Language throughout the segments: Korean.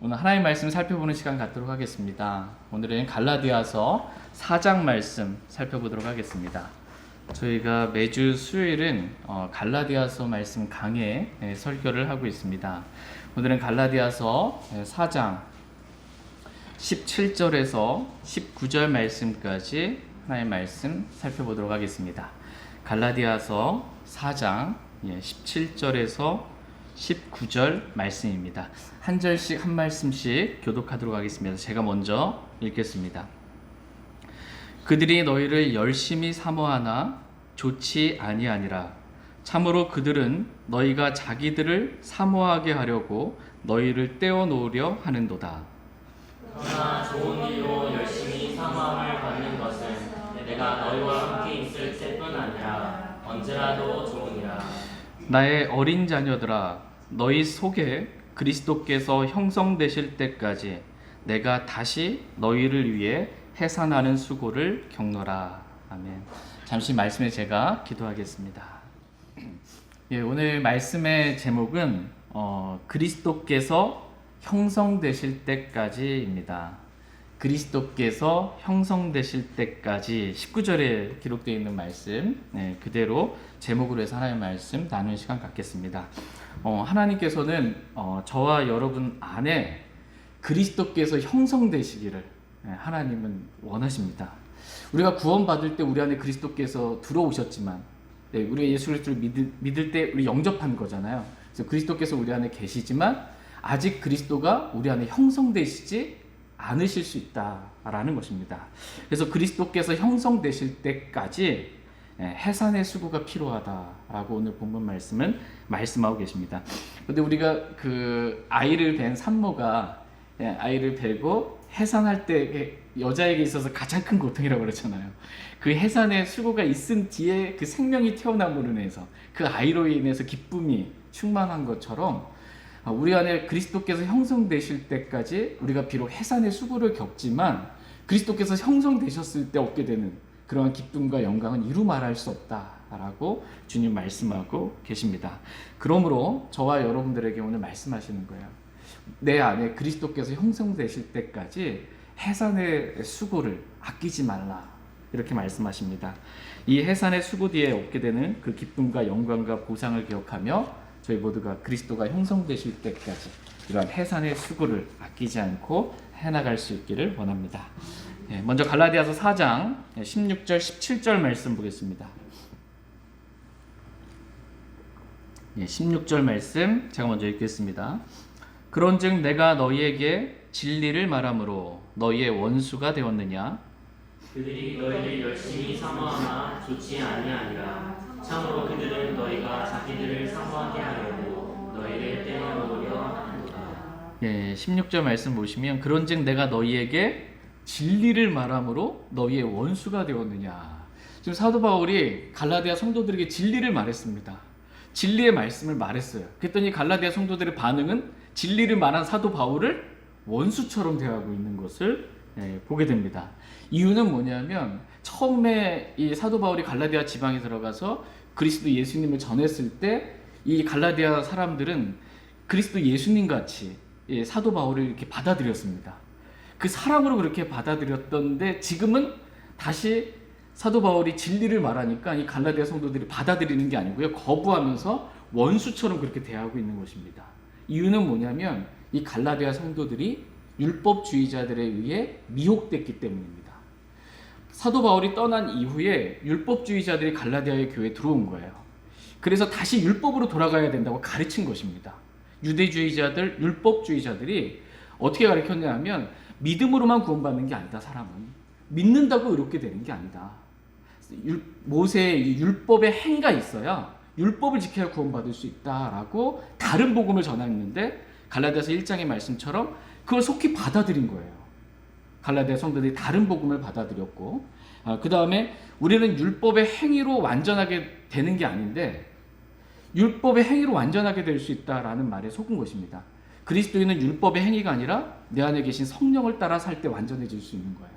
오늘 하나님의 말씀 살펴보는 시간 갖도록 하겠습니다. 오늘은 갈라디아서 4장 말씀 살펴보도록 하겠습니다. 저희가 매주 수요일은 갈라디아서 말씀 강해 설교를 하고 있습니다. 오늘은 갈라디아서 4장 17절에서 19절 말씀까지 하나님의 말씀 살펴보도록 하겠습니다. 갈라디아서 4장 17절에서 19절 말씀입니다. 한 절씩 한 말씀씩 교독하도록 하겠습니다. 제가 먼저 읽겠습니다. 그들이 너희를 열심히 사모하나 좋지 아니하니라. 참으로 그들은 너희가 자기들을 사모하게 하려고 너희를 떼어놓으려 하는도다. 그러나 좋은 일로 열심히 사모함을 받는 것은 내가 너희와 함께 있을 때뿐 아니라 언제라도 좋으니라. 나의 어린 자녀들아, 너희 속에 그리스도께서 형성되실 때까지 내가 다시 너희를 위해 해산하는 수고를 겪노라. 아멘. 잠시 말씀에 제가 기도하겠습니다. 오늘 말씀의 제목은 그리스도께서 형성되실 때까지입니다. 그리스도께서 형성되실 때까지 19절에 기록되어 있는 말씀 그대로 제목으로 해서 하나님의 말씀 나누는 시간 갖겠습니다. 하나님께서는 저와 여러분 안에 그리스도께서 형성되시기를 하나님은 원하십니다. 우리가 구원받을 때 우리 안에 그리스도께서 들어오셨지만 우리가 예수 그리스도를 믿을 때 우리 영접한 거잖아요. 그래서 그리스도께서 우리 안에 계시지만 아직 그리스도가 우리 안에 형성되시지 않으실 수 있다라는 것입니다. 그래서 그리스도께서 형성되실 때까지 해산의 수고가 필요하다라고 오늘 본문 말씀은 말씀하고 계십니다. 그런데 우리가 그 아이를 뵌 산모가 아이를 베고 해산할 때 여자에게 있어서 가장 큰 고통이라고 그러잖아요. 그 해산의 수고가 있은 뒤에 그 생명이 태어남으로 인해서 그 아이로 인해서 기쁨이 충만한 것처럼 우리 안에 그리스도께서 형성되실 때까지 우리가 비록 해산의 수고를 겪지만 그리스도께서 형성되셨을 때 얻게 되는 그러한 기쁨과 영광은 이루 말할 수 없다라고 주님 말씀하고 계십니다. 그러므로 저와 여러분들에게 오늘 말씀하시는 거예요. 내 안에 그리스도께서 형성되실 때까지 해산의 수고를 아끼지 말라, 이렇게 말씀하십니다. 이 해산의 수고 뒤에 얻게 되는 그 기쁨과 영광과 보상을 기억하며 저희 모두가 그리스도가 형성되실 때까지 이러한 해산의 수고를 아끼지 않고 해나갈 수 있기를 원합니다. 먼저 갈라디아서 4장 16절 17절 말씀 보겠습니다. 16절 말씀 제가 먼저 읽겠습니다. 그런즉 내가 너희에게 진리를 말함으로 너희의 원수가 되었느냐? 그들이 너희를 열심히 사모하나 좋지 아니하니라. 참으로 그들은 너희가 자기들을 사모하게 하려고 너희를 떼어놓으려 하는도다. 16절 말씀 보시면 그런즉 내가 너희에게 진리를 말함으로 너희의 원수가 되었느냐. 지금 사도 바울이 갈라디아 성도들에게 진리를 말했습니다. 진리의 말씀을 말했어요. 그랬더니 갈라디아 성도들의 반응은 진리를 말한 사도 바울을 원수처럼 대하고 있는 것을 보게 됩니다. 이유는 뭐냐면 처음에 이 사도 바울이 갈라디아 지방에 들어가서 그리스도 예수님을 전했을 때 이 갈라디아 사람들은 그리스도 예수님 같이 사도 바울을 이렇게 받아들였습니다. 그 사랑으로 그렇게 받아들였던데 지금은 다시 사도 바울이 진리를 말하니까 이 갈라디아 성도들이 받아들이는 게 아니고요, 거부하면서 원수처럼 그렇게 대하고 있는 것입니다. 이유는 뭐냐면 이 갈라디아 성도들이 율법주의자들에 의해 미혹됐기 때문입니다. 사도 바울이 떠난 이후에 율법주의자들이 갈라디아의 교회에 들어온 거예요. 그래서 다시 율법으로 돌아가야 된다고 가르친 것입니다. 유대주의자들, 율법주의자들이 어떻게 가르쳤냐 하면 믿음으로만 구원받는 게 아니다. 사람은 믿는다고 의롭게 되는 게 아니다. 모세의 율법의 행가 있어야 율법을 지켜야 구원받을 수 있다라고 다른 복음을 전했는데 갈라디아서 1장의 말씀처럼 그걸 속히 받아들인 거예요. 갈라디아 성도들이 다른 복음을 받아들였고, 그 다음에 우리는 율법의 행위로 완전하게 되는 게 아닌데 율법의 행위로 완전하게 될 수 있다라는 말에 속은 것입니다. 그리스도인은 율법의 행위가 아니라 내 안에 계신 성령을 따라 살 때 완전해질 수 있는 거예요.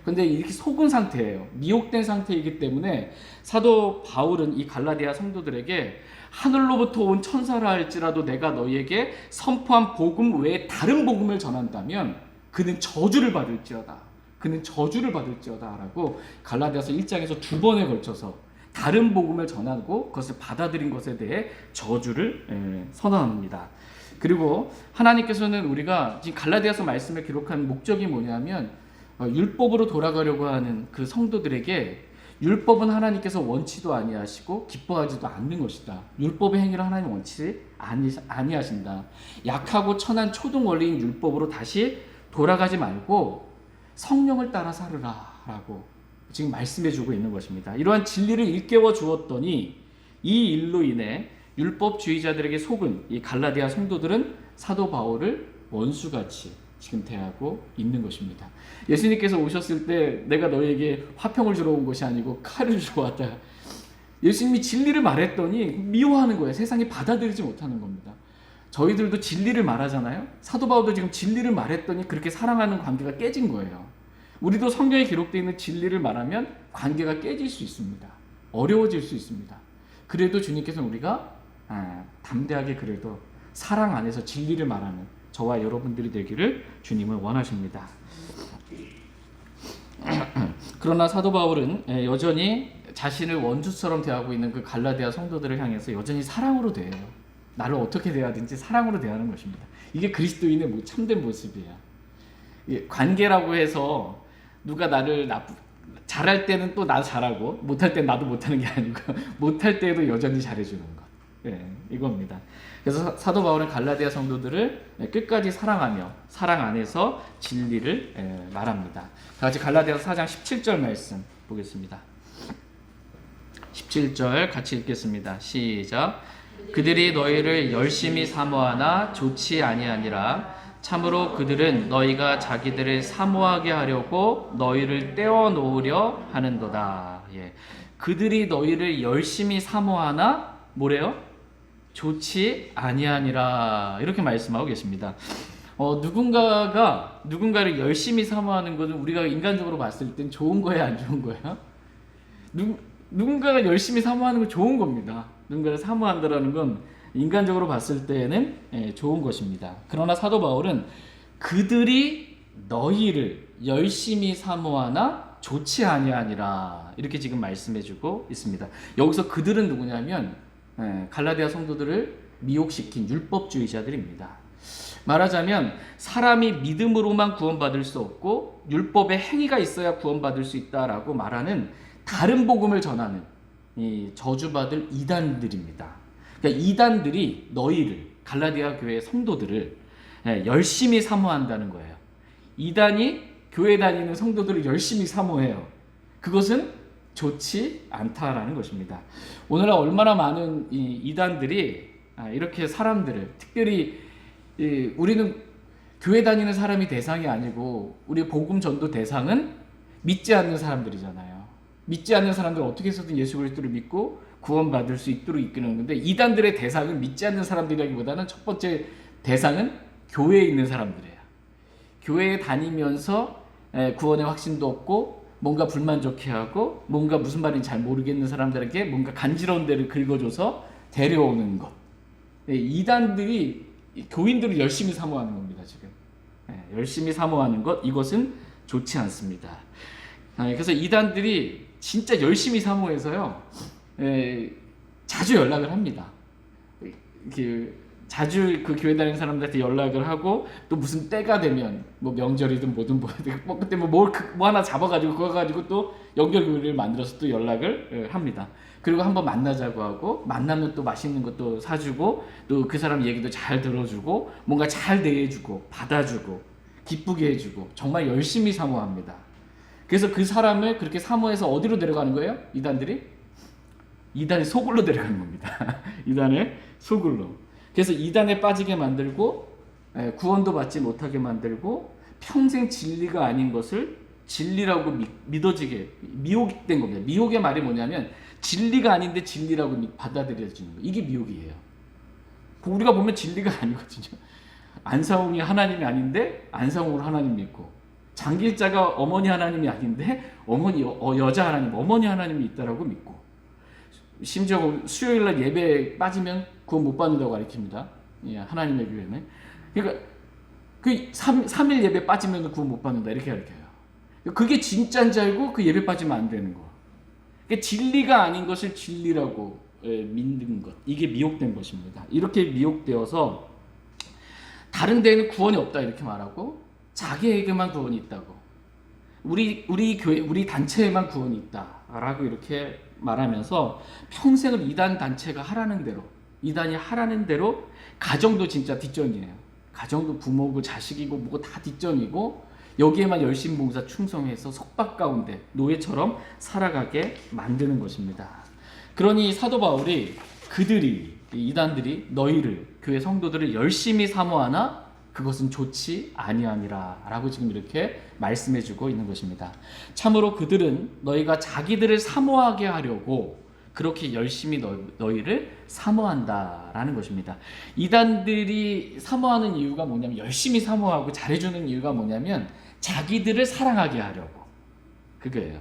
그런데 이렇게 속은 상태예요. 미혹된 상태이기 때문에 사도 바울은 이 갈라디아 성도들에게 하늘로부터 온 천사라 할지라도 내가 너희에게 선포한 복음 외에 다른 복음을 전한다면 그는 저주를 받을지어다. 그는 저주를 받을지어다 라고 갈라디아서 1장에서 2번에 걸쳐서 다른 복음을 전하고 그것을 받아들인 것에 대해 저주를 선언합니다. 그리고 하나님께서는 우리가 지금 갈라디아서 말씀을 기록한 목적이 뭐냐면 율법으로 돌아가려고 하는 그 성도들에게 율법은 하나님께서 원치도 아니하시고 기뻐하지도 않는 것이다. 율법의 행위를 하나님 원치 아니하신다. 약하고 천한 초등 원리인 율법으로 다시 돌아가지 말고 성령을 따라 살으라 라고 지금 말씀해주고 있는 것입니다. 이러한 진리를 일깨워 주었더니 이 일로 인해 율법주의자들에게 속은 이 갈라디아 성도들은 사도 바울을 원수같이 지금 대하고 있는 것입니다. 예수님께서 오셨을 때 내가 너희에게 화평을 주러 온 것이 아니고 칼을 주러 왔다. 예수님이 진리를 말했더니 미워하는 거예요. 세상이 받아들이지 못하는 겁니다. 저희들도 진리를 말하잖아요. 사도 바울도 지금 진리를 말했더니 그렇게 사랑하는 관계가 깨진 거예요. 우리도 성경에 기록되어 있는 진리를 말하면 관계가 깨질 수 있습니다. 어려워질 수 있습니다. 그래도 주님께서는 우리가 담대하게 그래도 사랑 안에서 진리를 말하는 저와 여러분들이 되기를 주님은 원하십니다. 그러나 사도 바울은 여전히 자신을 원수처럼 대하고 있는 그 갈라디아 성도들을 향해서 여전히 사랑으로 대해요. 나를 어떻게 대하든지 사랑으로 대하는 것입니다. 이게 그리스도인의 참된 모습이에요. 관계라고 해서 누가 나를 잘할 때는 또 나 잘하고 못할 때는 나도 못하는 게 아니고 못할 때에도 여전히 잘해주는 것. 이겁니다. 그래서 사도 바울은 갈라디아 성도들을 끝까지 사랑하며 사랑 안에서 진리를 말합니다. 다 같이 갈라디아서 4장 17절 말씀 보겠습니다. 17절 같이 읽겠습니다. 시작. 그들이 너희를 열심히 사모하나 좋지 아니하니라. 참으로 그들은 너희가 자기들을 사모하게 하려고 너희를 떼어 놓으려 하는도다. 그들이 너희를 열심히 사모하나 뭐래요? 좋지 아니하니라. 이렇게 말씀하고 계십니다. 누군가가 누군가를 열심히 사모하는 것은 우리가 인간적으로 봤을 땐 좋은 거예요, 안 좋은 거예요? 누군가가 열심히 사모하는 건 좋은 겁니다. 누군가를 사모한다라는 건 인간적으로 봤을 때는 좋은 것입니다. 그러나 사도 바울은 그들이 너희를 열심히 사모하나 좋지 아니하니라 이렇게 지금 말씀해주고 있습니다. 여기서 그들은 누구냐면 갈라디아 성도들을 미혹시킨 율법주의자들입니다. 말하자면 사람이 믿음으로만 구원받을 수 없고 율법의 행위가 있어야 구원받을 수 있다라고 말하는 다른 복음을 전하는 이 저주받을 이단들입니다. 그러니까 이단들이 너희를 갈라디아 교회의 성도들을 열심히 사모한다는 거예요. 이단이 교회 다니는 성도들을 열심히 사모해요. 그것은 좋지 않다라는 것입니다. 오늘날 얼마나 많은 이단들이 이렇게 사람들을 특별히 우리는 교회 다니는 사람이 대상이 아니고 우리 복음 전도 대상은 믿지 않는 사람들이잖아요. 믿지 않는 사람들은 어떻게 해서든 예수 그리스도를 믿고 구원받을 수 있도록 이끄는 건데 이단들의 대상은 믿지 않는 사람들이라기보다는 첫 번째 대상은 교회에 있는 사람들이에요. 교회에 다니면서 구원의 확신도 없고 뭔가 불만족해하고 뭔가 무슨 말인지 잘 모르겠는 사람들에게 뭔가 간지러운 데를 긁어줘서 데려오는 것. 이단들이 교인들을 열심히 사모하는 겁니다. 지금 열심히 사모하는 것, 이것은 좋지 않습니다. 그래서 이단들이 진짜 열심히 사모해서요 자주 연락을 합니다. 자주 그 교회 다니는 사람들한테 연락을 하고 또 무슨 때가 되면 뭐 명절이든 뭐든 그때 뭐 하나 잡아가지고 그거 가지고 또 연결고리를 만들어서 또 연락을 합니다. 그리고 한번 만나자고 하고 만나면 또 맛있는 것도 사주고 또 그 사람 얘기도 잘 들어주고 뭔가 잘 대해주고 받아주고 기쁘게 해주고 정말 열심히 사모합니다. 그래서 그 사람을 그렇게 사모해서 어디로 데려가는 거예요? 이단들이? 이단의 소굴로 데려가는 겁니다. 이단의 소굴로. 그래서 이단에 빠지게 만들고 구원도 받지 못하게 만들고 평생 진리가 아닌 것을 진리라고 믿어지게 미혹된 겁니다. 미혹의 말이 뭐냐면 진리가 아닌데 진리라고 받아들여지는 거예요. 이게 미혹이에요. 우리가 보면 진리가 아니거든요. 안상홍이 하나님이 아닌데 안상홍을 하나님 믿고 장길자가 어머니 하나님이 아닌데 어머니 여자 하나님 어머니 하나님이 있다라고 믿고 심지어 수요일 날 예배 빠지면 구원 못 받는다고 가르칩니다. 예, 하나님의 교회는. 그러니까 그 3일 예배 빠지면 구원 못 받는다 이렇게 가르쳐요. 그게 진짜인 줄 알고 그 예배 빠지면 안 되는 거. 그러니까 진리가 아닌 것을 진리라고 믿는 것. 이게 미혹된 것입니다. 이렇게 미혹되어서 다른 데는 구원이 없다 이렇게 말하고 자기에게만 구원이 있다고. 우리 교회, 우리 단체에만 구원이 있다라고 이렇게 말하면서 평생을 이단 단체가 하라는 대로, 이단이 하라는 대로 가정도 진짜 뒷전이에요. 가정도 부모고 자식이고 뭐고 다 뒷전이고 여기에만 열심 봉사 충성해서 속박 가운데 노예처럼 살아가게 만드는 것입니다. 그러니 사도 바울이 그들이 이단들이 너희를 교회 성도들을 열심히 사모하나 그것은 좋지 아니함이라 라고 지금 이렇게 말씀해주고 있는 것입니다. 참으로 그들은 너희가 자기들을 사모하게 하려고 그렇게 열심히 너희를 사모한다라는 것입니다. 이단들이 사모하는 이유가 뭐냐면 열심히 사모하고 잘해주는 이유가 뭐냐면 자기들을 사랑하게 하려고. 그거예요.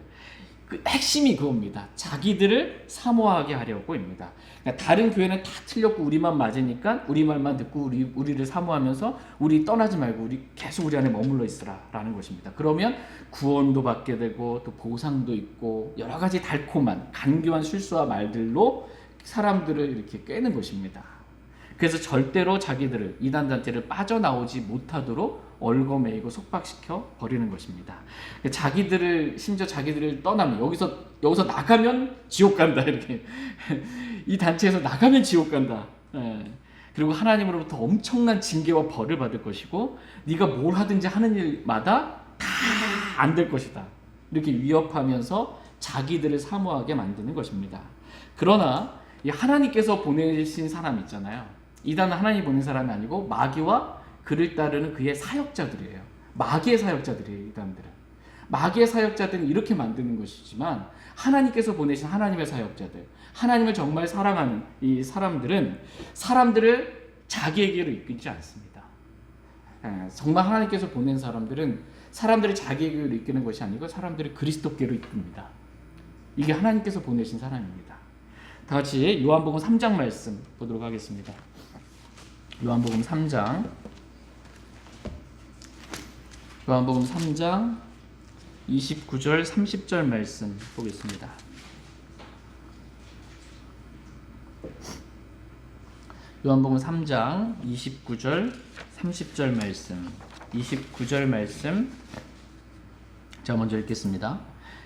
그 핵심이 그겁니다. 자기들을 사모하게 하려고입니다. 그러니까 다른 교회는 다 틀렸고 우리만 맞으니까 우리 말만 듣고 우리를 사모하면서 우리 떠나지 말고 우리 계속 우리 안에 머물러 있으라라는 것입니다. 그러면 구원도 받게 되고 또 보상도 있고 여러 가지 달콤한 간교한 술수와 말들로 사람들을 이렇게 꿰는 것입니다. 그래서 절대로 자기들을 이단 단체를 빠져나오지 못하도록 얽어매이고 속박시켜 버리는 것입니다. 자기들을 심지어 자기들을 떠나면 여기서 나가면 지옥 간다 이렇게 이 단체에서 나가면 지옥 간다. 그리고 하나님으로부터 엄청난 징계와 벌을 받을 것이고 네가 뭘 하든지 하는 일마다 다 안 될 것이다. 이렇게 위협하면서 자기들을 사모하게 만드는 것입니다. 그러나 이 하나님께서 보내신 사람 있잖아요. 이단은 하나님이 보낸 사람이 아니고 마귀와 그를 따르는 그의 사역자들이에요. 마귀의 사역자들이에요. 이단들은. 마귀의 사역자들은 이렇게 만드는 것이지만 하나님께서 보내신 하나님의 사역자들, 하나님을 정말 사랑하는 이 사람들은 사람들을 자기에게로 이끌지 않습니다. 정말 하나님께서 보낸 사람들은 사람들을 자기에게로 이끄는 것이 아니고 사람들을 그리스도께로 이끕니다. 이게 하나님께서 보내신 사람입니다. 다 같이 요한복음 3장 말씀 보도록 하겠습니다. 요한복음 3장 29절 30절 말씀 보겠습니다. 요한복음 3장 29절 30절 말씀. 29절 말씀 제가 먼저 읽겠습니다.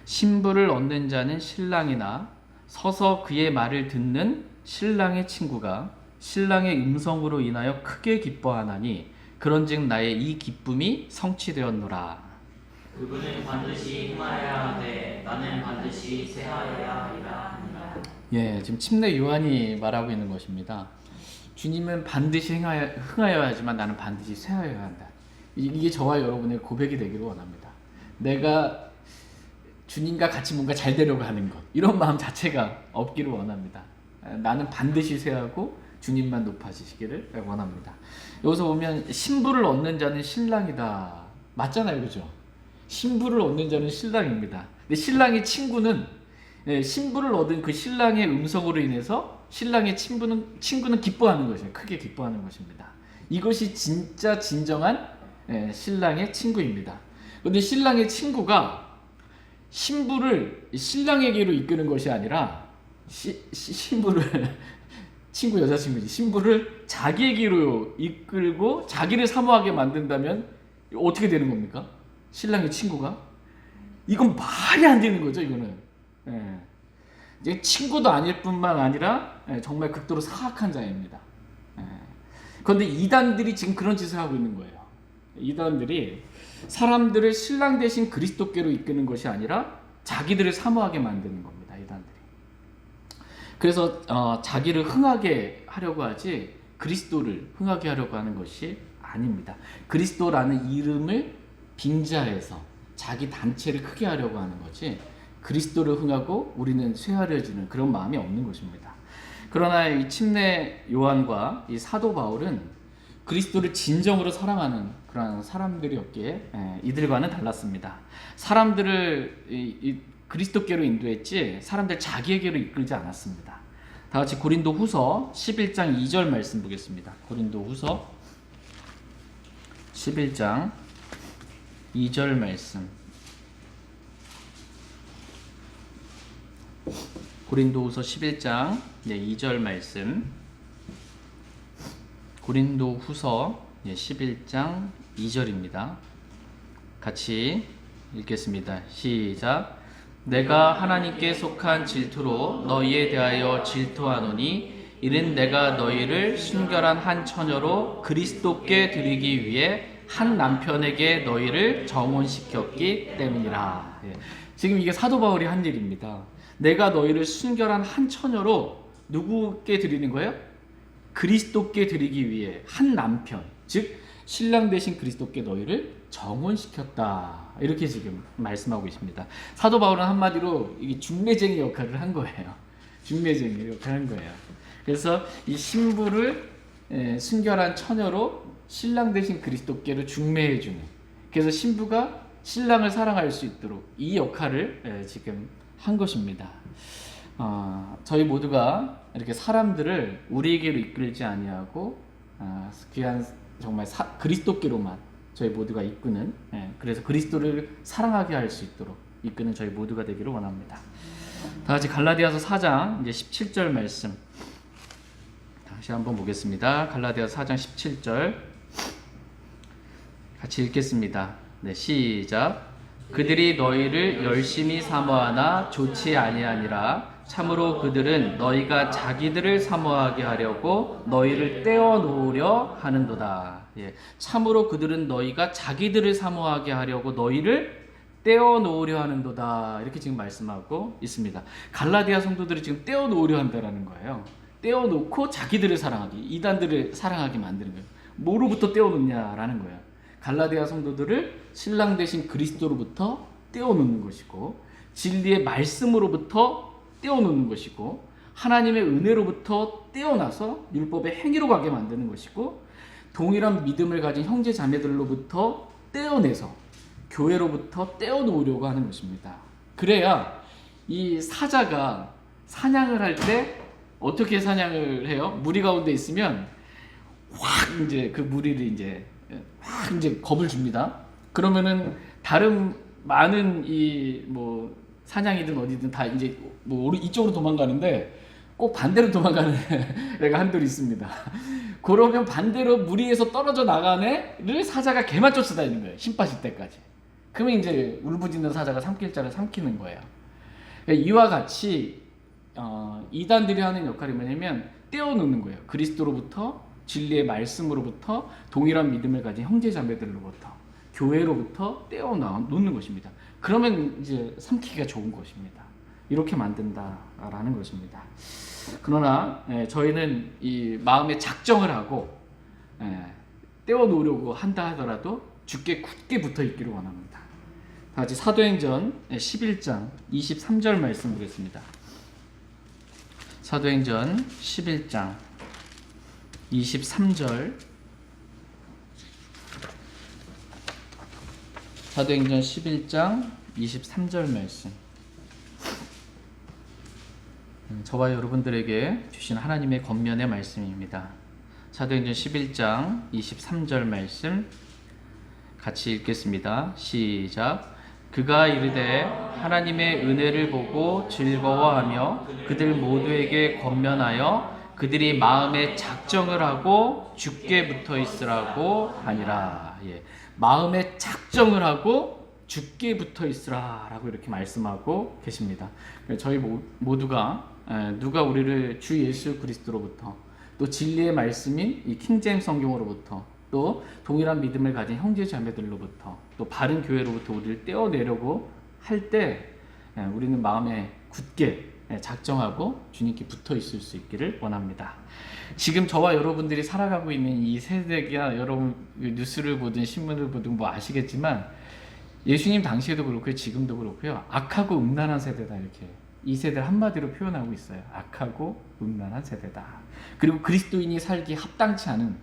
신부를 얻는 자는 신랑이나 서서 그의 말을 듣는 신랑의 친구가 신랑의 음성으로 인하여 크게 기뻐하나니 그런즉 나의 이 기쁨이 성취되었노라. 그분은 반드시 흥하여야 하되 나는 반드시 쇠하여야 하리라. 예, 지금 침례 요한이 말하고 있는 것입니다. 주님은 반드시 흥하여야 하지만 나는 반드시 쇠하여야 한다. 이게 저와 여러분의 고백이 되기를 원합니다. 내가 주님과 같이 뭔가 잘 되려고 하는 것, 이런 마음 자체가 없기를 원합니다. 나는 반드시 쇠하고 주님만 높아지시기를 원합니다. 여기서 보면 신부를 얻는 자는 신랑이다. 맞잖아요, 그죠? 신부를 얻는 자는 신랑입니다. 근데 신랑의 친구는 신부를 얻은 그 신랑의 음성으로 인해서 신랑의 친구는 기뻐하는 것이에요. 크게 기뻐하는 것입니다. 이것이 진짜 진정한 신랑의 친구입니다. 그런데 신랑의 친구가 신부를 신랑에게로 이끄는 것이 아니라 신부를 친구 여자친구지 신부를 자기에게로 이끌고 자기를 사모하게 만든다면 어떻게 되는 겁니까? 신랑의 친구가? 이건 말이 안 되는 거죠. 이거는 이제 친구도 아닐 뿐만 아니라 정말 극도로 사악한 자입니다. 그런데 이단들이 지금 그런 짓을 하고 있는 거예요. 이단들이 사람들을 신랑 대신 그리스도께로 이끄는 것이 아니라 자기들을 사모하게 만드는 겁니다. 이단들이. 그래서 자기를 흥하게 하려고 하지 그리스도를 흥하게 하려고 하는 것이 아닙니다. 그리스도라는 이름을 빙자해서 자기 단체를 크게 하려고 하는 거지 그리스도를 흥하고 우리는 쇠하려지는 그런 마음이 없는 것입니다. 그러나 이 침례 요한과 이 사도 바울은 그리스도를 진정으로 사랑하는 그런 사람들이었기에 이들과는 달랐습니다. 사람들을 그리스도께로 인도했지 사람들 자기에게로 이끌지 않았습니다. 다 같이 고린도후서 11장 2절 말씀 보겠습니다. 고린도후서 11장 2절 말씀. 고린도후서 11장 2절 말씀. 고린도후서 11장 2절입니다. 같이 읽겠습니다. 시작. 내가 하나님께 속한 질투로 너희에 대하여 질투하노니 이는 내가 너희를 순결한 한 처녀로 그리스도께 드리기 위해 한 남편에게 너희를 정혼시켰기 때문이라. 지금 이게 사도 바울이 한 일입니다. 내가 너희를 순결한 한 처녀로 누구께 드리는 거예요? 그리스도께 드리기 위해 한 남편, 즉 신랑 되신 그리스도께 너희를 정혼시켰다. 이렇게 지금 말씀하고 있습니다. 사도 바울은 한마디로 이게 중매쟁이 역할을 한 거예요. 중매쟁이 역할을 한 거예요. 그래서 이 신부를 순결한 처녀로 신랑 되신 그리스도께로 중매해 주는, 그래서 신부가 신랑을 사랑할 수 있도록 이 역할을 지금 한 것입니다. 저희 모두가 이렇게 사람들을 우리에게로 이끌지 아니하고 귀한 정말 그리스도께로만 저희 모두가 이끄는, 그래서 그리스도를 사랑하게 할 수 있도록 이끄는 저희 모두가 되기를 원합니다. 다 같이 갈라디아서 4장 이제 17절 말씀 다시 한번 보겠습니다. 갈라디아서 4장 17절 같이 읽겠습니다. 네, 시작. 그들이 너희를 열심히 사모하나 좋지 아니하니라. 참으로 그들은 너희가 자기들을 사모하게 하려고 너희를 떼어놓으려 하는도다. 참으로 그들은 너희가 자기들을 사모하게 하려고 너희를 떼어놓으려 하는도다. 이렇게 지금 말씀하고 있습니다. 갈라디아 성도들이 지금 떼어놓으려 한다라는 거예요. 떼어놓고 자기들을 사랑하게, 이단들을 사랑하게 만드는 거예요. 뭐로부터 떼어놓냐라는 거예요. 갈라디아 성도들을 신랑 되신 그리스도로부터 떼어놓는 것이고, 진리의 말씀으로부터 떼어놓는 것이고, 하나님의 은혜로부터 떼어나서 율법의 행위로 가게 만드는 것이고, 동일한 믿음을 가진 형제 자매들로부터 떼어내서 교회로부터 떼어놓으려고 하는 것입니다. 그래야 이 사자가 사냥을 할 때 어떻게 사냥을 해요? 무리 가운데 있으면 확 이제 그 무리를 이제 겁을 줍니다. 그러면은 다른 많은 이 뭐 사냥이든 어디든 다 이제 뭐 이쪽으로 도망가는데 꼭 반대로 도망가는 애가 한둘 있습니다. 그러면 반대로 무리에서 떨어져 나간 애를 사자가 개만 쫓아다니는 거예요. 힘 빠질 때까지. 그러면 이제 울부짖는 사자가 삼킬 자를 삼키는 거예요. 그러니까 이와 같이 이단들이 하는 역할이 뭐냐면 떼어놓는 거예요. 그리스도로부터, 진리의 말씀으로부터, 동일한 믿음을 가진 형제 자매들로부터, 교회로부터 떼어놓는 것입니다. 그러면 이제 삼키기가 좋은 것입니다. 이렇게 만든다라는 것입니다. 그러나 저희는 이 마음에 작정을 하고 떼어놓으려고 한다 하더라도 주께 굳게 붙어 있기를 원합니다. 다 같이 사도행전 11장 23절 말씀 보겠습니다. 사도행전 11장 23절. 사도행전 11장 23절 말씀. 저와 여러분들에게 주신 하나님의 권면의 말씀입니다. 사도행전 11장 23절 말씀 같이 읽겠습니다. 시작. 그가 이르되 하나님의 은혜를 보고 즐거워하며 그들 모두에게 권면하여 그들이 마음에 작정을 하고 주께 붙어 있으라고 하니라. 마음에 작정을 하고 주께 붙어 있으라라고 이렇게 말씀하고 계십니다. 저희 모두가 누가 우리를 주 예수 그리스도로부터, 또 진리의 말씀인 이 킹제임스 성경으로부터, 또 동일한 믿음을 가진 형제 자매들로부터, 또 바른 교회로부터 우리를 떼어내려고 할 때 우리는 마음에 굳게 작정하고 주님께 붙어 있을 수 있기를 원합니다. 지금 저와 여러분들이 살아가고 있는 이 세대가, 여러분 뉴스를 보든 신문을 보든 뭐 아시겠지만 예수님 당시에도 그렇고요, 지금도 그렇고요, 악하고 음란한 세대다, 이렇게 이 세대를 한마디로 표현하고 있어요. 악하고 음란한 세대다. 그리고 그리스도인이 살기 합당치 않은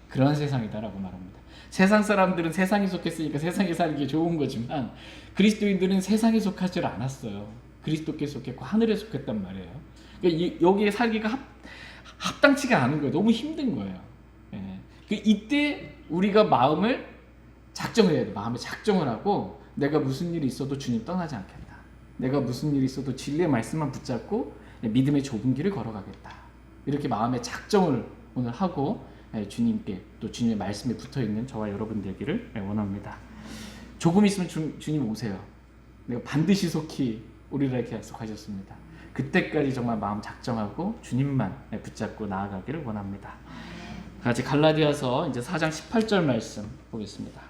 그런 세상이다라고 말합니다. 세상 사람들은 세상에 속했으니까 세상에 살기 좋은 거지만 그리스도인들은 세상에 속하지 않았어요. 그리스도께 속했고 하늘에 속했단 말이에요. 그러니까 여기에 살기가 합당치가 않은 거예요. 너무 힘든 거예요. 예. 이때 우리가 마음을 작정을 해야 돼. 마음에 작정을 하고 내가 무슨 일이 있어도 주님 떠나지 않겠다. 내가 무슨 일이 있어도 진리의 말씀만 붙잡고 믿음의 좁은 길을 걸어가겠다. 이렇게 마음에 작정을 오늘 하고 주님께 또 주님의 말씀에 붙어있는 저와 여러분 되기를 원합니다. 조금 있으면 주님 오세요. 내가 반드시 속히 오리라 이렇게 약속하셨습니다. 그때까지 정말 마음 작정하고 주님만 붙잡고 나아가기를 원합니다. 같이 갈라디아서 이제 4장 18절 말씀 보겠습니다.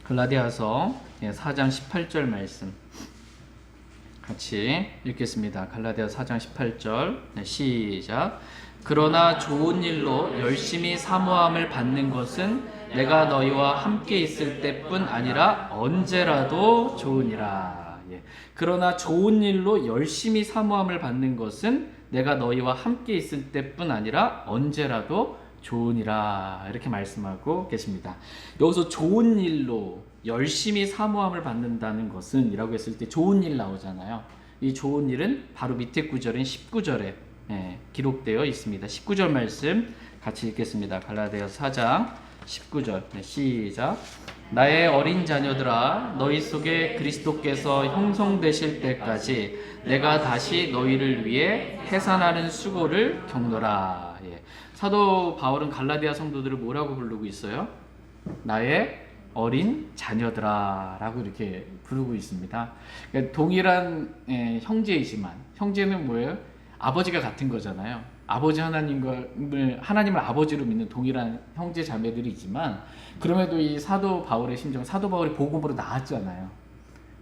갈라디아서 4장 18절 말씀 같이 읽겠습니다. 갈라디아 4장 18절 시작. 그러나 좋은 일로 열심히 사모함을 받는 것은 내가 너희와 함께 있을 때뿐 아니라 언제라도 좋으니라. 그러나 좋은 일로 열심히 사모함을 받는 것은 내가 너희와 함께 있을 때뿐 아니라 언제라도 좋으니라. 이렇게 말씀하고 계십니다. 여기서 좋은 일로 열심히 사모함을 받는다는 것은 이라고 했을 때 좋은 일 나오잖아요. 이 좋은 일은 바로 밑에 구절인 19절에 기록되어 있습니다. 19절 말씀 같이 읽겠습니다. 갈라디아 4장 19절 시작. 나의 어린 자녀들아 너희 속에 그리스도께서 형성되실 때까지 내가 다시 너희를 위해 해산하는 수고를 겪노라. 사도 바울은 갈라디아 성도들을 뭐라고 부르고 있어요? 나의 어린 자녀들아 라고 이렇게 부르고 있습니다. 그러니까 동일한 형제이지만 형제는 뭐예요? 아버지가 같은 거잖아요. 아버지 하나님을 아버지로 믿는 동일한 형제 자매들이지만 그럼에도 이 사도 바울의 심정, 사도 바울이 복음으로 나왔잖아요.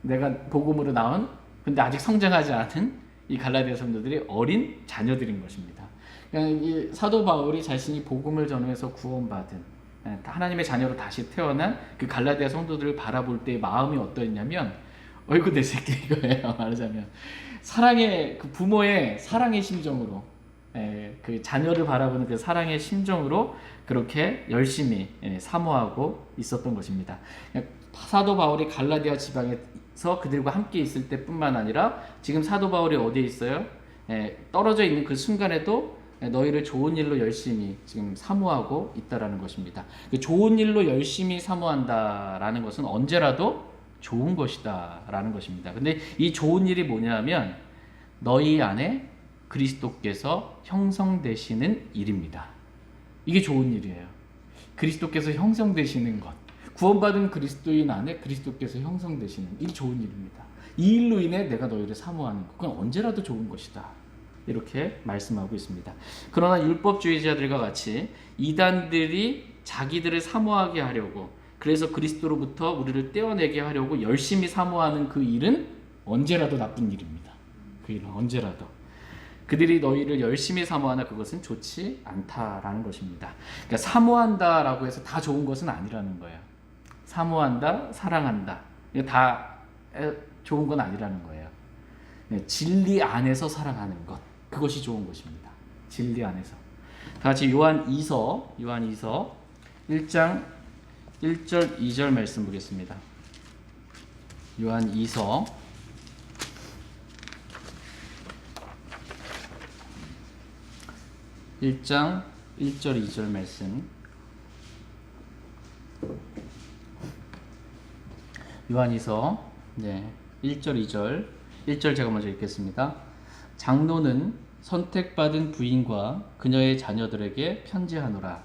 내가 복음으로 나온 근데 아직 성장하지 않은 이 갈라디아 성도들이 어린 자녀들인 것입니다. 그러니까 이 사도 바울이 자신이 복음을 전해서 구원받은 하나님의 자녀로 다시 태어난 그 갈라디아 성도들을 바라볼 때 마음이 어떠했냐면 어이구 내 새끼 이거예요. 말하자면 사랑의 그 부모의 사랑의 심정으로 그 자녀를 바라보는 그 사랑의 심정으로 그렇게 열심히 사모하고 있었던 것입니다. 사도 바울이 갈라디아 지방에서 그들과 함께 있을 때뿐만 아니라 지금 사도 바울이 어디에 있어요? 떨어져 있는 그 순간에도 너희를 좋은 일로 열심히 지금 사모하고 있다라는 것입니다. 좋은 일로 열심히 사모한다라는 것은 언제라도 좋은 것이다라는 것입니다. 근데 이 좋은 일이 뭐냐면 너희 안에 그리스도께서 형성되시는 일입니다. 이게 좋은 일이에요. 그리스도께서 형성되시는 것. 구원받은 그리스도인 안에 그리스도께서 형성되시는 일 좋은 일입니다. 이 일로 인해 내가 너희를 사모하는 것. 그건 언제라도 좋은 것이다. 이렇게 말씀하고 있습니다. 그러나 율법주의자들과 같이 이단들이 자기들을 사모하게 하려고 그래서 그리스도로부터 우리를 떼어내게 하려고 열심히 사모하는 그 일은 언제라도 나쁜 일입니다. 그 일은 언제라도. 그들이 너희를 열심히 사모하나 그것은 좋지 않다라는 것입니다. 그러니까 사모한다라고 해서 다 좋은 것은 아니라는 거예요. 사모한다, 사랑한다. 이거 다 좋은 건 아니라는 거예요. 진리 안에서 사랑하는 것. 그것이 좋은 것입니다. 진리 안에서. 다 같이 요한 2서 1장 1절 2절 말씀 보겠습니다. 요한 2서 1장 1절 2절 말씀. 요한이서 1절 2절 1절 제가 먼저 읽겠습니다. 장로는 선택받은 부인과 그녀의 자녀들에게 편지하노라.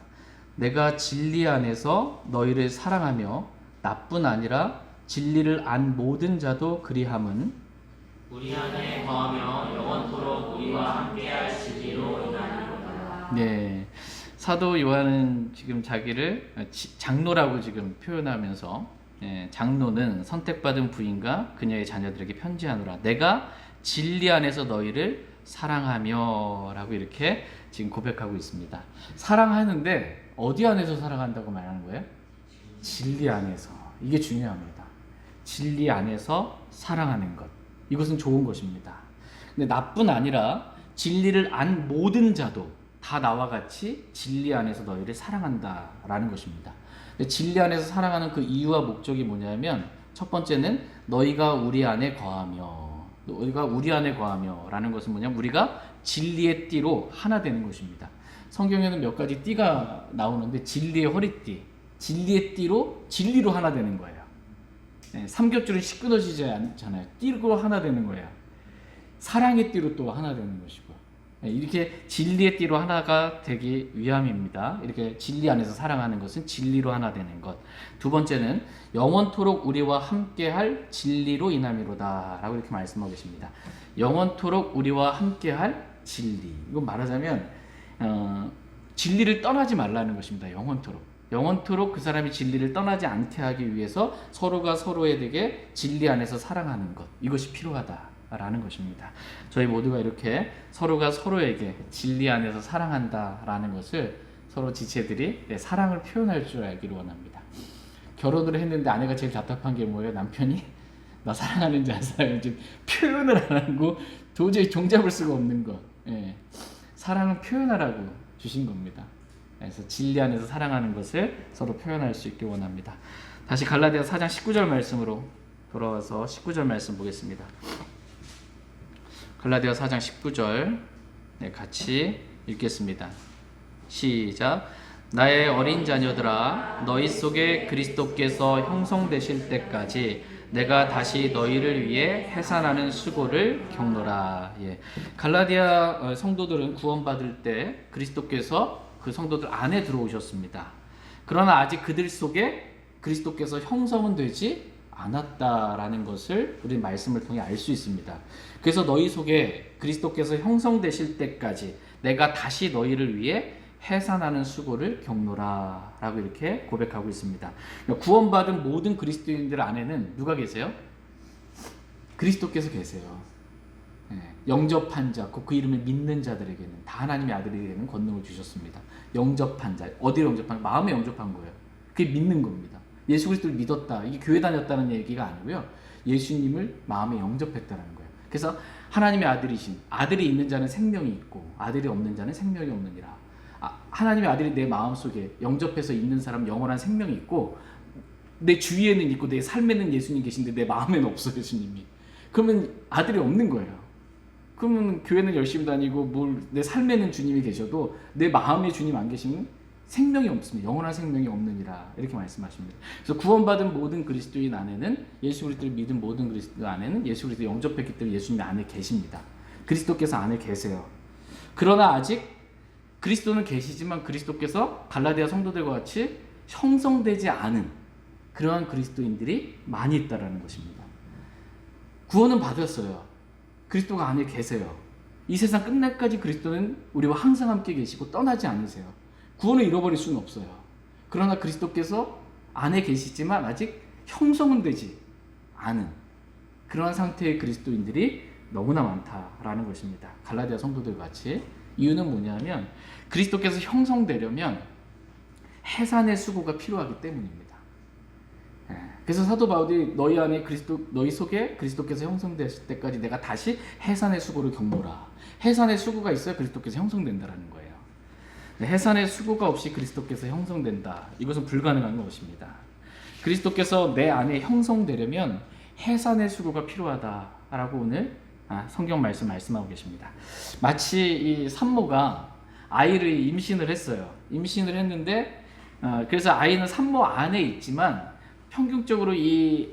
내가 진리 안에서 너희를 사랑하며 나뿐 아니라 진리를 안 모든 자도 그리함은 우리 안에 거하며 영원토록 우리와 함께할 진리로 인하리로다. 네, 사도 요한은 지금 자기를 장로라고 지금 표현하면서 장로는 선택받은 부인과 그녀의 자녀들에게 편지하노라. 내가 진리 안에서 너희를 사랑하며 라고 이렇게 지금 고백하고 있습니다. 사랑하는데 어디 안에서 사랑한다고 말하는 거예요? 진리 안에서. 이게 중요합니다. 진리 안에서 사랑하는 것. 이것은 좋은 것입니다. 근데 나뿐 아니라 진리를 안 모든 자도 다 나와 같이 진리 안에서 너희를 사랑한다라는 것입니다. 근데 진리 안에서 사랑하는 그 이유와 목적이 뭐냐면 첫 번째는 너희가 우리 안에 거하며 라는 것은 뭐냐면 우리가 진리의 띠로 하나 되는 것입니다. 성경에는 몇 가지 띠가 나오는데 진리의 허리띠, 진리의 띠로 진리로 하나 되는 거예요. 네, 삼겹줄은 시끄러지지 않잖아요. 띠로 하나 되는 거예요. 사랑의 띠로 또 하나 되는 것이고, 네, 이렇게 진리의 띠로 하나가 되기 위함입니다. 이렇게 진리 안에서 사랑하는 것은 진리로 하나 되는 것. 두 번째는 영원토록 우리와 함께할 진리로 인함이로다 라고 이렇게 말씀하고 계십니다. 영원토록 우리와 함께할 진리. 이건 말하자면 진리를 떠나지 말라는 것입니다. 영원토록 그 사람이 진리를 떠나지 않게 하기 위해서 서로가 서로에게 진리 안에서 사랑하는 것, 이것이 필요하다라는 것입니다. 저희 모두가 이렇게 서로가 서로에게 진리 안에서 사랑한다라는 것을 서로 지체들이 사랑을 표현할 줄 알기를 원합니다. 결혼을 했는데 아내가 제일 답답한 게 뭐예요? 남편이 나 사랑하는지 안 사랑하는지 표현을 안 하고 도저히 종잡을 수가 없는 것. 예. 사랑을 표현하라고 주신 겁니다. 그래서 진리 안에서 사랑하는 것을 서로 표현할 수 있길 원합니다. 다시 갈라디아 4장 19절 말씀으로 돌아와서 19절 말씀 보겠습니다. 갈라디아 4장 19절 같이 읽겠습니다. 시작. 나의 어린 자녀들아, 너희 속에 그리스도께서 형성되실 때까지 내가 다시 너희를 위해 해산하는 수고를 겪노라. 예. 갈라디아 성도들은 구원받을 때 그리스도께서 그 성도들 안에 들어오셨습니다. 그러나 아직 그들 속에 그리스도께서 형성은 되지 않았다라는 것을 우리 말씀을 통해 알 수 있습니다. 그래서 너희 속에 그리스도께서 형성되실 때까지 내가 다시 너희를 위해 해산하는 수고를 겪노라 라고 이렇게 고백하고 있습니다. 구원받은 모든 그리스도인들 안에는 누가 계세요? 그리스도께서 계세요. 영접한 자, 그 이름을 믿는 자들에게는 다 하나님의 아들에게는 권능을 주셨습니다. 영접한 자, 어디를 영접한? 마음에 영접한 거예요. 그게 믿는 겁니다. 예수 그리스도를 믿었다, 이게 교회 다녔다는 얘기가 아니고요, 예수님을 마음에 영접했다는 거예요. 그래서 하나님의 아들이신, 아들이 있는 자는 생명이 있고 아들이 없는 자는 생명이 없느니라. 하나님의 아들이 내 마음속에 영접해서 있는 사람 영원한 생명이 있고 내 주위에는 있고 내 삶에는 예수님 계신데 내 마음에는 없어요, 예수님이. 그러면 아들이 없는 거예요. 그러면 교회는 열심히 다니고 내 삶에는 주님이 계셔도 내 마음에 주님 안 계시면 생명이 없습니다. 영원한 생명이 없느니라 이렇게 말씀하십니다. 그래서 구원받은 모든 그리스도인 안에는, 예수 그리스도를 믿은 모든 그리스도 안에는 예수 그리스도 영접했기 때문에 예수님 안에 계십니다. 그리스도께서 안에 계세요. 그러나 아직 그리스도는 계시지만 그리스도께서 갈라디아 성도들과 같이 형성되지 않은 그러한 그리스도인들이 많이 있다라는 것입니다. 구원은 받았어요. 그리스도가 안에 계세요. 이 세상 끝날까지 그리스도는 우리와 항상 함께 계시고 떠나지 않으세요. 구원을 잃어버릴 수는 없어요. 그러나 그리스도께서 안에 계시지만 아직 형성은 되지 않은 그러한 상태의 그리스도인들이 너무나 많다라는 것입니다. 갈라디아 성도들 같이. 이유는 뭐냐면 그리스도께서 형성되려면 해산의 수고가 필요하기 때문입니다. 그래서 사도 바울이 너희 속에 그리스도께서 형성되실 때까지 내가 다시 해산의 수고를 겪노라. 해산의 수고가 있어야 그리스도께서 형성된다라는 거예요. 해산의 수고가 없이 그리스도께서 형성된다. 이것은 불가능한 것입니다. 그리스도께서 내 안에 형성되려면 해산의 수고가 필요하다라고 오늘 성경 말씀하고 계십니다. 마치 이 산모가 아이를 임신을 했어요. 임신을 했는데 그래서 아이는 산모 안에 있지만 평균적으로 이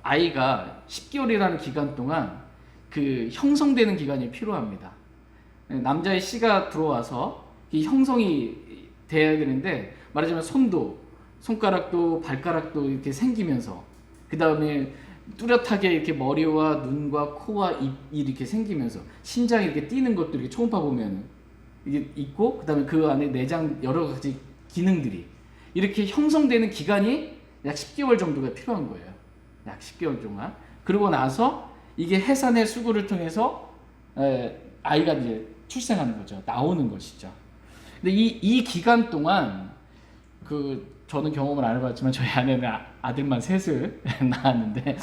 아이가 10개월이라는 기간 동안 그 형성되는 기간이 필요합니다. 남자의 씨가 들어와서 이 형성이 돼야 되는데, 말하자면 손가락도 발가락도 이렇게 생기면서, 그 다음에 뚜렷하게 이렇게 머리와 눈과 코와 입이 이렇게 생기면서 심장이 이렇게 뛰는 것도 이렇게 초음파 보면 이게 있고, 그 다음에 그 안에 내장 여러 가지 기능들이 이렇게 형성되는 기간이 약 10개월 정도가 필요한 거예요. 약 10개월 동안. 그러고 나서 이게 해산의 수고를 통해서 아이가 이제 출생하는 거죠. 나오는 것이죠. 근데 이 기간 동안 저는 경험을 안 해봤지만 저희 아내는 아들만 셋을 낳았는데,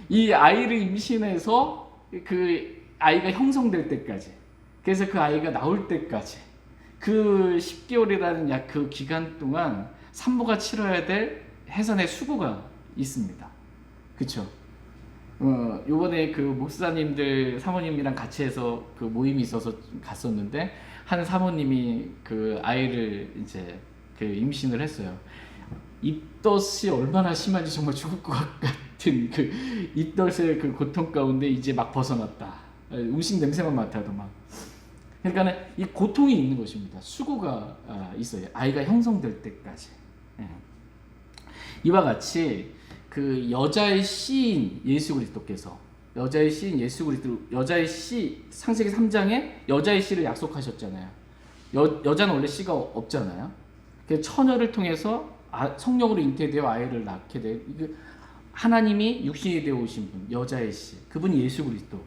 이 아이를 임신해서 그 아이가 형성될 때까지, 그래서 그 아이가 나올 때까지, 그 10개월이라는 약 그 기간 동안 산모가 치러야 될 해산의 수고가 있습니다. 그쵸? 요번에 그 목사님들 사모님이랑 같이 해서 그 모임이 있어서 갔었는데 한 사모님이 그 아이를 이제 그 임신을 했어요. 입덧이 얼마나 심한지 정말 죽을 것 같은 그 입덧의 그 고통 가운데 이제 막 벗어났다. 음식 냄새만 맡아도 막. 그러니까는 이 고통이 있는 것입니다. 수고가 있어요. 아이가 형성될 때까지. 예. 이와 같이 그 여자의 시인 예수 그리스도께서 여자의 시인 예수 그리스도 여자의 시 창세기 3장에 여자의 씨를 약속하셨잖아요. 여자는 원래 씨가 없잖아요. 그 처녀를 통해서 성령으로 잉태되어 아이를 낳게 돼. 하나님이 육신이 되어 오신 분, 여자의 씨, 그분이 예수 그리스도.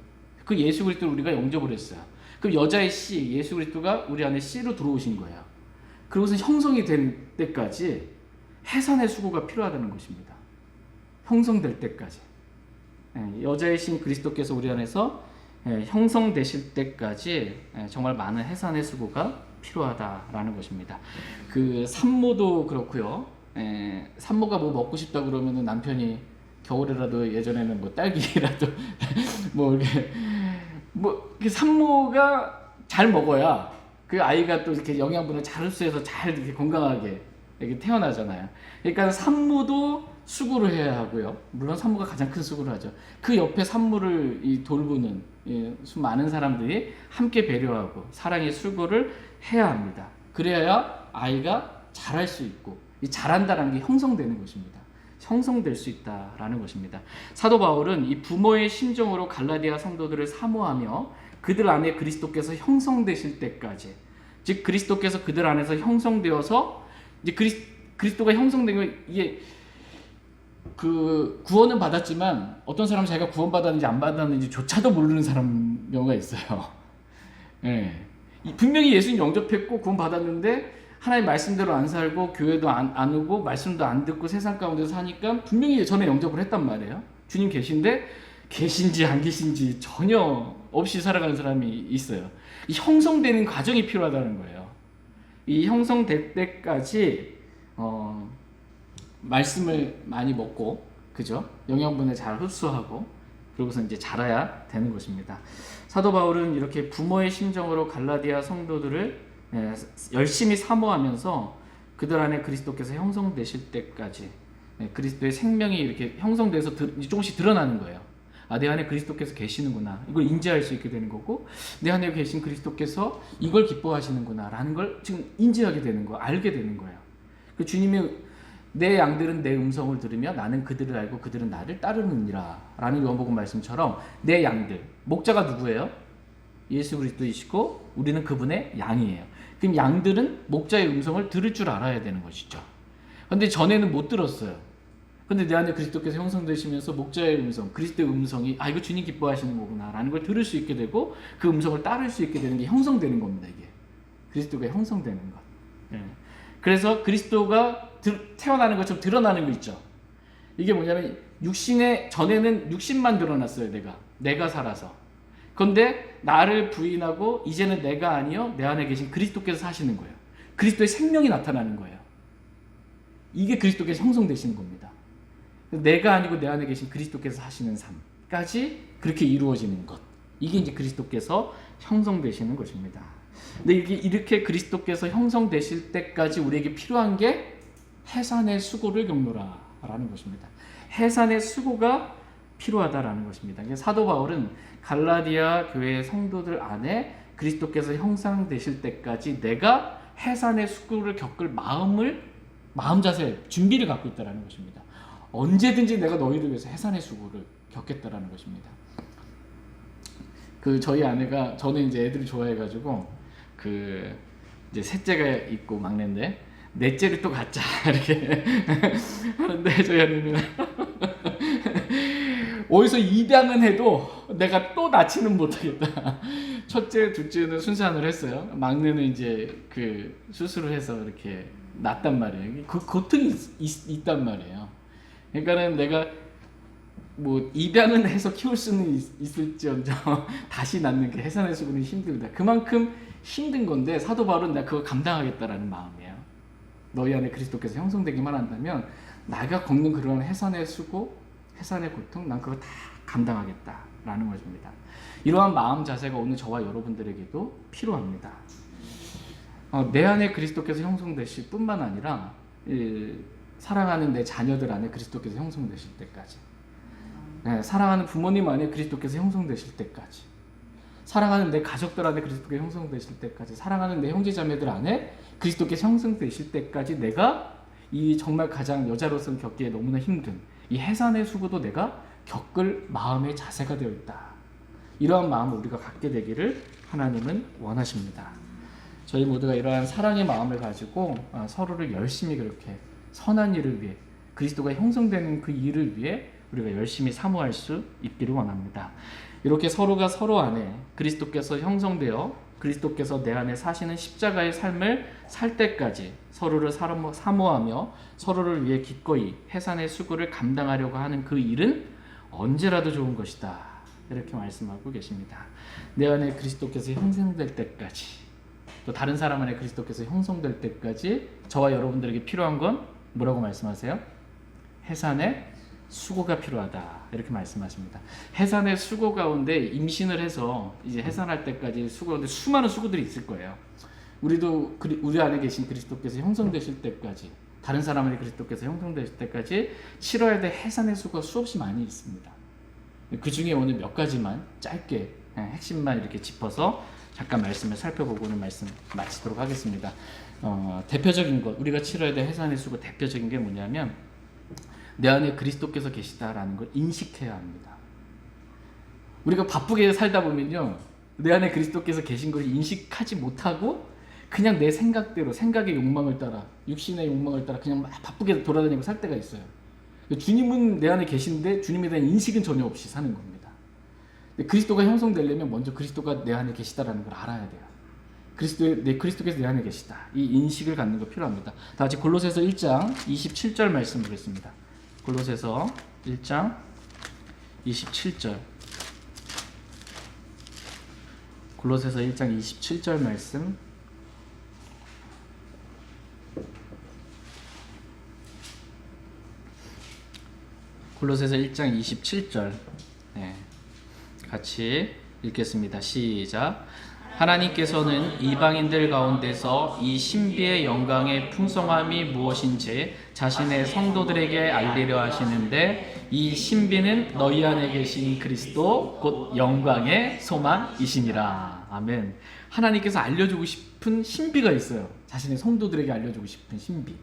그 예수 그리스도를 우리가 영접을 했어요. 그 여자의 씨, 예수 그리스도가 우리 안에 씨로 들어오신 거예요. 그것은 형성이 된 때까지 해산의 수고가 필요하다는 것입니다. 형성될 때까지. 여자의 신 그리스도께서 우리 안에서 형성되실 때까지 정말 많은 해산의 수고가 필요하다라는 것입니다. 그 산모도 그렇고요. 산모가 뭐 먹고 싶다 그러면은 남편이 겨울에라도 예전에는 뭐 딸기라도 뭐 이렇게 뭐 산모가 잘 먹어야 그 아이가 또 이렇게 영양분을 잘 흡수해서 잘 이렇게 건강하게 이렇게 태어나잖아요. 그러니까 산모도 수고를 해야 하고요. 물론 산모가 가장 큰 수고를 하죠. 그 옆에 산모를 돌보는 수많은 사람들이 함께 배려하고 사랑의 수고를 해야 합니다. 그래야 아이가 자랄 수 있고 이 자란다는 게 형성되는 것입니다. 형성될 수 있다라는 것입니다. 사도 바울은 이 부모의 심정으로 갈라디아 성도들을 사모하며 그들 안에 그리스도께서 형성되실 때까지, 즉 그리스도께서 그들 안에서 형성되어서 이제 그리스도가 형성된 거 이게 그 구원은 받았지만 어떤 사람은 자기가 구원 받았는지 안 받았는지조차도 모르는 사람 경우가 있어요. 예. 분명히 예수님 영접했고 구원 받았는데 하나님 말씀대로 안 살고 교회도 안 오고 말씀도 안 듣고 세상 가운데 사니까 분명히 전에 영접을 했단 말이에요. 주님 계신데 계신지 안 계신지 전혀 없이 살아가는 사람이 있어요. 이 형성되는 과정이 필요하다는 거예요. 이 형성될 때까지 말씀을 많이 먹고, 그죠? 영양분을 잘 흡수하고, 그러고서 이제 자라야 되는 것입니다. 사도 바울은 이렇게 부모의 심정으로 갈라디아 성도들을 열심히 사모하면서 그들 안에 그리스도께서 형성되실 때까지 그리스도의 생명이 이렇게 형성돼서 조금씩 드러나는 거예요. 내 안에 그리스도께서 계시는구나. 이걸 인지할 수 있게 되는 거고, 내 안에 계신 그리스도께서 이걸 기뻐하시는구나 라는 걸 지금 인지하게 되는 거예요. 알게 되는 거예요. 그 주님이 내 양들은 내 음성을 들으며 나는 그들을 알고 그들은 나를 따르느니라 라는 요한복음 말씀처럼 내 양들, 목자가 누구예요? 예수 그리스도이시고 우리는 그분의 양이에요. 그럼 양들은 목자의 음성을 들을 줄 알아야 되는 것이죠. 근데 전에는 못 들었어요. 근데 내 안에 그리스도께서 형성되시면서 목자의 음성, 그리스도의 음성이 이거 주님 기뻐하시는 거구나 라는 걸 들을 수 있게 되고 그 음성을 따를 수 있게 되는 게 형성되는 겁니다. 이게 그리스도가 형성되는 것. 그래서 그리스도가 태어나는 것처럼 드러나는 거 있죠. 이게 뭐냐면 전에는 육신만 드러났어요. 내가 살아서. 그런데 나를 부인하고 이제는 내가 아니요 내 안에 계신 그리스도께서 사시는 거예요. 그리스도의 생명이 나타나는 거예요. 이게 그리스도께서 형성되시는 겁니다. 내가 아니고 내 안에 계신 그리스도께서 사시는 삶까지 그렇게 이루어지는 것, 이게 이제 그리스도께서 형성되시는 것입니다. 근데 이렇게 그리스도께서 형성되실 때까지 우리에게 필요한 게 해산의 수고를 겪노라라는 것입니다. 해산의 수고가 필요하다라는 것입니다. 사도 바울은 갈라디아 교회 성도들 안에 그리스도께서 형성되실 때까지 내가 해산의 수고를 겪을 마음 자세, 준비를 갖고 있다라는 것입니다. 언제든지 내가 너희를 위해서 해산의 수고를 겪겠다라는 것입니다. 저희 아내가, 저는 이제 애들을 좋아해가지고 이제 셋째가 있고 막내인데 넷째를 또 갖자 이렇게 하는데 저희 아내는 어디서 입양은 해도 내가 또 낳지는 못하겠다. 첫째, 둘째는 순산을 했어요. 막내는 이제 수술을 해서 이렇게 낳았단 말이에요. 그 고통이 있단 말이에요. 그러니까는 내가 뭐 입양은 해서 키울 수는 있을지언정 다시 낳는 게 해산의 수고는 힘들다. 그만큼 힘든 건데 사도 바울은 내가 그거 감당하겠다라는 마음이에요. 너희 안에 그리스도께서 형성되기만 한다면 내가 겪는 그런 해산의 수고, 해산의 고통, 난 그거 다 감당하겠다라는 것입니다. 이러한 마음 자세가 오늘 저와 여러분들에게도 필요합니다. 내 안에 그리스도께서 형성되실 뿐만 아니라 사랑하는 내 자녀들 안에 그리스도께서 형성되실 때까지, 사랑하는 부모님 안에 그리스도께서 형성되실 때까지, 사랑하는 내 가족들 안에 그리스도께서 형성되실 때까지, 사랑하는 내 형제자매들 안에 그리스도께서 형성되실 때까지 내가 이 정말 가장 여자로서는 겪기에 너무나 힘든 이 해산의 수고도 내가 겪을 마음의 자세가 되어 있다. 이러한 마음을 우리가 갖게 되기를 하나님은 원하십니다. 저희 모두가 이러한 사랑의 마음을 가지고 서로를 열심히 그렇게 선한 일을 위해, 그리스도가 형성되는 그 일을 위해 우리가 열심히 사모할 수 있기를 원합니다. 이렇게 서로가 서로 안에 그리스도께서 형성되어 그리스도께서 내 안에 사시는 십자가의 삶을 살 때까지 서로를 사모하며 서로를 위해 기꺼이 해산의 수고를 감당하려고 하는 그 일은 언제라도 좋은 것이다. 이렇게 말씀하고 계십니다. 내 안에 그리스도께서 형성될 때까지, 또 다른 사람 안에 그리스도께서 형성될 때까지 저와 여러분들에게 필요한 건 뭐라고 말씀하세요? 해산의 수고가 필요하다. 이렇게 말씀하십니다. 해산의 수고 가운데 임신을 해서 이제 해산할 때까지 수고인데 수많은 수고들이 있을 거예요. 우리도 우리 안에 계신 그리스도께서 형성되실 때까지, 다른 사람 안에 그리스도께서 형성되실 때까지 치러야 될 해산의 수고가 수없이 많이 있습니다. 그 중에 오늘 몇 가지만 짧게 핵심만 이렇게 짚어서 잠깐 말씀을 살펴보고는 말씀 마치도록 하겠습니다. 대표적인 것, 우리가 치러야 될 해산의 수고 대표적인 게 뭐냐면 내 안에 그리스도께서 계시다라는 걸 인식해야 합니다. 우리가 바쁘게 살다 보면요, 내 안에 그리스도께서 계신 걸 인식하지 못하고 그냥 내 생각대로, 생각의 욕망을 따라, 육신의 욕망을 따라 그냥 막 바쁘게 돌아다니고 살 때가 있어요. 주님은 내 안에 계신데 주님에 대한 인식은 전혀 없이 사는 겁니다. 그리스도가 형성되려면 먼저 그리스도가 내 안에 계시다라는 걸 알아야 돼요. 그리스도께서 내 안에 계시다. 이 인식을 갖는 거 필요합니다. 다 같이 골로새서 1장 27절 말씀 보겠습니다. 골로새서 1장 27절. 골로새서 1장 27절 말씀. 골로새서 1장 27절. 같이 읽겠습니다. 시작. 하나님께서는 이방인들 가운데서 이 신비의 영광의 풍성함이 무엇인지 자신의 성도들에게 알리려 하시는데, 이 신비는 너희 안에 계신 그리스도 곧 영광의 소망이시니라. 아멘. 하나님께서 알려주고 싶은 신비가 있어요. 자신의 성도들에게 알려주고 싶은 신비.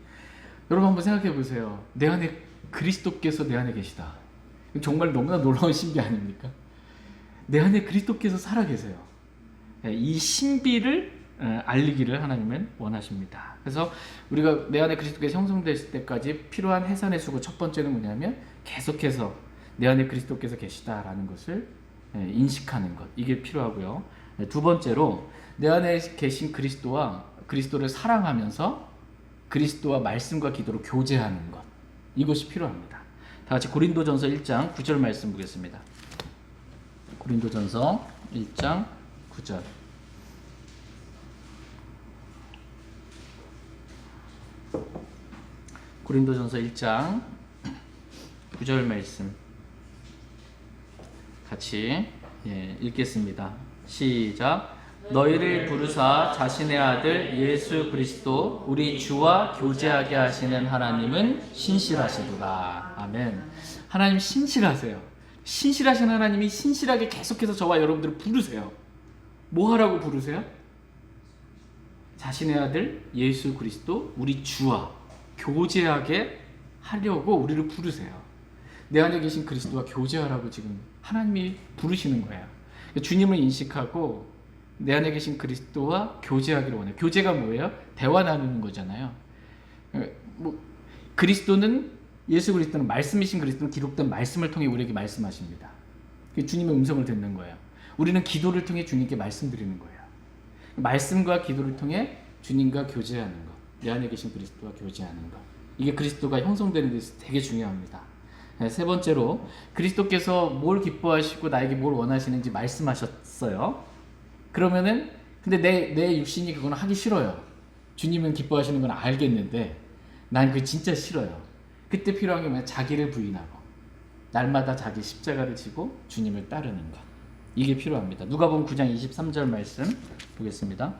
여러분 한번 생각해 보세요. 내 안에 그리스도께서 내 안에 계시다. 정말 너무나 놀라운 신비 아닙니까? 내 안에 그리스도께서 살아계세요. 이 신비를 알리기를 하나님은 원하십니다. 그래서 우리가 내 안에 그리스도께서 형성될 때까지 필요한 해산의 수고, 첫 번째는 뭐냐면 계속해서 내 안에 그리스도께서 계시다라는 것을 인식하는 것, 이게 필요하고요. 두 번째로 내 안에 계신 그리스도를 사랑하면서 그리스도와 말씀과 기도로 교제하는 것, 이것이 필요합니다. 다 같이 고린도전서 1장 9절 말씀 보겠습니다. 고린도전서 1장 9절. 고린도전서 1장 9절 말씀 같이 읽겠습니다. 시작. 너희를 부르사 자신의 아들 예수 그리스도 우리 주와 교제하게 하시는 하나님은 신실하시도다. 아멘. 하나님 신실하세요. 신실하신 하나님이 신실하게 계속해서 저와 여러분들을 부르세요. 뭐 하라고 부르세요? 자신의 아들 예수 그리스도 우리 주와 교제하게 하려고 우리를 부르세요. 내 안에 계신 그리스도와 교제하라고 지금 하나님이 부르시는 거예요. 주님을 인식하고 내 안에 계신 그리스도와 교제하기를 원해요. 교제가 뭐예요? 대화 나누는 거잖아요. 예수 그리스도는 말씀이신 그리스도는 기록된 말씀을 통해 우리에게 말씀하십니다. 주님의 음성을 듣는 거예요. 우리는 기도를 통해 주님께 말씀드리는 거예요. 말씀과 기도를 통해 주님과 교제하는 것, 내 안에 계신 그리스도와 교제하는 것, 이게 그리스도가 형성되는 데서 되게 중요합니다. 세 번째로 그리스도께서 뭘 기뻐하시고 나에게 뭘 원하시는지 말씀하셨어요. 그러면은 근데 내 육신이 그건 하기 싫어요. 주님은 기뻐하시는 건 알겠는데 난 그게 진짜 싫어요. 그때 필요한 게 뭐냐? 자기를 부인하고 날마다 자기 십자가를 지고 주님을 따르는 것. 이게 필요합니다. 누가복음 9장 23절 말씀 보겠습니다.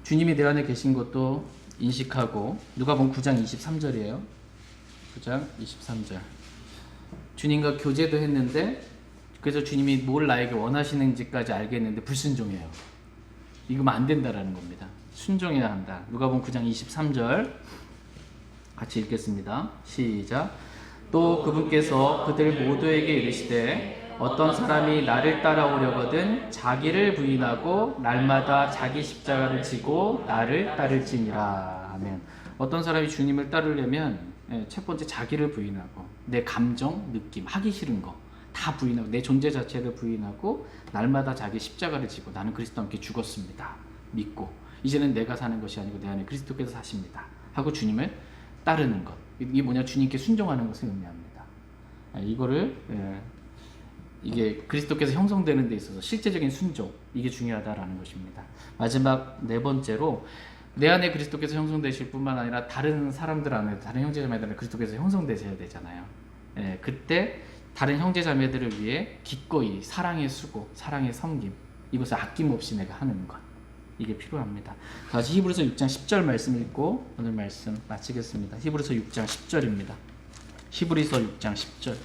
주님이 내 안에 계신 것도 인식하고 누가복음 9장 23절이에요. 9장 23절. 주님과 교제도 했는데 그래서 주님이 뭘 나에게 원하시는지까지 알겠는데 불순종해요. 이거면 안 된다라는 겁니다. 순종해야 한다. 누가복음 9장 23절 같이 읽겠습니다. 시작. 또 그분께서 그들 모두에게 이르시되 어떤 사람이 나를 따라오려거든 자기를 부인하고 날마다 자기 십자가를 지고 나를 따를지니라. 아멘. 어떤 사람이 주님을 따르려면 첫 번째 자기를 부인하고 내 감정, 느낌, 하기 싫은 거 다 부인하고 내 존재 자체를 부인하고 날마다 자기 십자가를 지고 나는 그리스도와 함께 죽었습니다. 믿고 이제는 내가 사는 것이 아니고 내 안에 그리스도께서 사십니다. 하고 주님을 따르는 것. 이게 뭐냐? 주님께 순종하는 것을 의미합니다. 이거를 이게 그리스도께서 형성되는 데 있어서 실제적인 순종, 이게 중요하다라는 것입니다. 마지막 네 번째로 내 안에 그리스도께서 형성되실 뿐만 아니라 다른 사람들 안에, 다른 형제자매들은 그리스도께서 형성되셔야 되잖아요. 그때 다른 형제자매들을 위해 기꺼이 사랑의 수고, 사랑의 섬김, 이것을 아낌없이 내가 하는 것, 이게 필요합니다. 다시 히브리서 6장 10절 말씀 읽고 오늘 말씀 마치겠습니다. 히브리서 6장 10절입니다. 히브리서 6장 10절.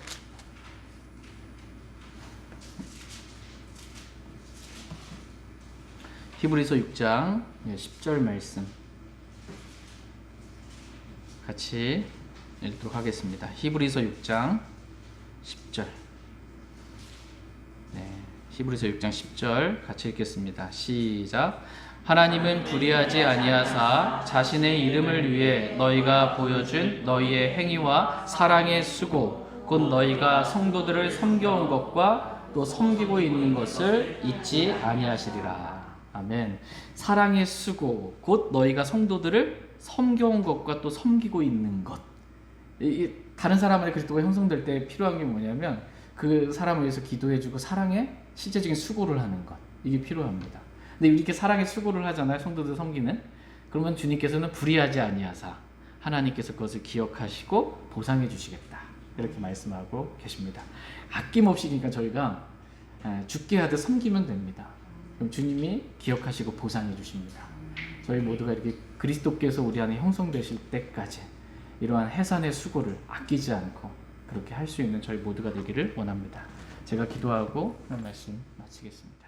히브리서 6장 10절 말씀 같이 읽도록 하겠습니다. 히브리서 6장 10절. 히브리서 6장 10절 같이 읽겠습니다. 시작. 하나님은 불의하지 아니하사 자신의 이름을 위해 너희가 보여준 너희의 행위와 사랑의 수고 곧 너희가 성도들을 섬겨온 것과 또 섬기고 있는 것을 잊지 아니하시리라. 아멘. 사랑의 수고 곧 너희가 성도들을 섬겨온 것과 또 섬기고 있는 것. 다른 사람 안에 그리스도가 형성될 때 필요한 게 뭐냐면 그 사람을 위해서 기도해주고 사랑의 실제적인 수고를 하는 것. 이게 필요합니다. 근데 이렇게 사랑의 수고를 하잖아요. 성도들 섬기는. 그러면 주님께서는 불의하지 아니하사 하나님께서 그것을 기억하시고 보상해 주시겠다. 이렇게 말씀하고 계십니다. 아낌없이 그러니까 저희가 죽게 하듯 섬기면 됩니다. 그럼 주님이 기억하시고 보상해 주십니다. 저희 모두가 이렇게 그리스도께서 우리 안에 형성되실 때까지 이러한 해산의 수고를 아끼지 않고 그렇게 할 수 있는 저희 모두가 되기를 원합니다. 제가 기도하고 말씀 마치겠습니다.